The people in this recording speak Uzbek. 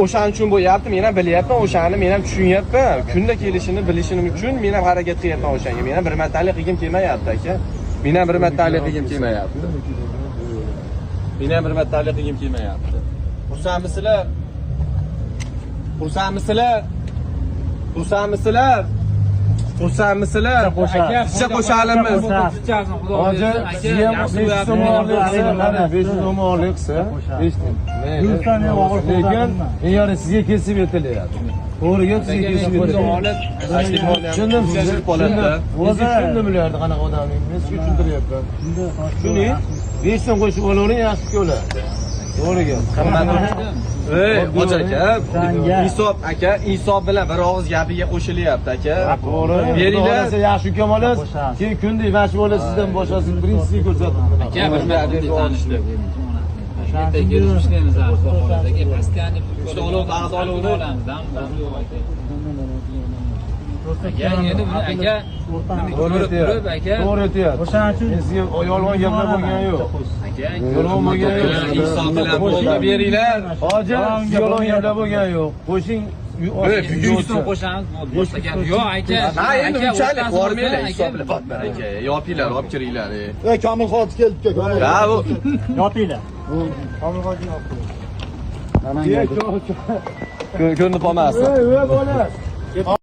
o'shaning uchun bo'lyapti. Men ham bilyapman, o'shani men ham tushunyapman. Kunda kelishini bilishim uchun men ham harakat qilyapman o'shanga. Men ham bir martalik qilgim kelmayapti aka. Men ham bir martalik qilgim kelmayapti. Men ham bir martalik qilgim kelmayapti. Xursandmisizlar? Xursandmisizlar? Xursandmisizlar? Xursandmisizlar? Sizcha qo'shalimiz. Hoji, siz ham 500 so'm olibsiz, mana 500 so'm olibsiz. Eshitdim. Lekin yana sizga kesib aytilyapti. To'g'riga sizga kesib aytilyapti. Tushundim, tushunib qolyapti. O'zi tushundim ularni qanaqa odamligini. Men sizga tushuntiryapman. Shuning 5 so'm qo'shib olavering, yaxshi ko'lar. To'g'riga. Hoji aka, insof bilan bir og'iz gapiga qo'shilyapti aka. To'g'ri. Beringlar, yaxshi ukam olasiz. Keyin kundek mashq bo'lasiz, sizdan boshqasini birinchisiga ko'rsatdim. Aka, bir marta tanishdi. Erta kelib ishlaymiz holatdagi pastani olov olamiz endi buni aka ko'rib turib aka to'g'ri aytyapti. O'shaning uchun sizga yolg'on gaplar bo'lgani yo'q. aka Yolg'on bo'lgani yo'q. Insof bilan bo'ldi beringlar. Hoji, yolg'on gaplar bo'lgani yo'q. Qo'shing. Bugun qo'shamiz boshqa gap yo'q aka. Ha, endi unchalik bormaylar insof bilan Fatma aka. Yopinglar, olib kiringlar. Komil Xoti kelibdi, Komil. Ha, bu Yopinglar. Komil Xoti yopdi. ko'rinib qolmasin. Ey, bola.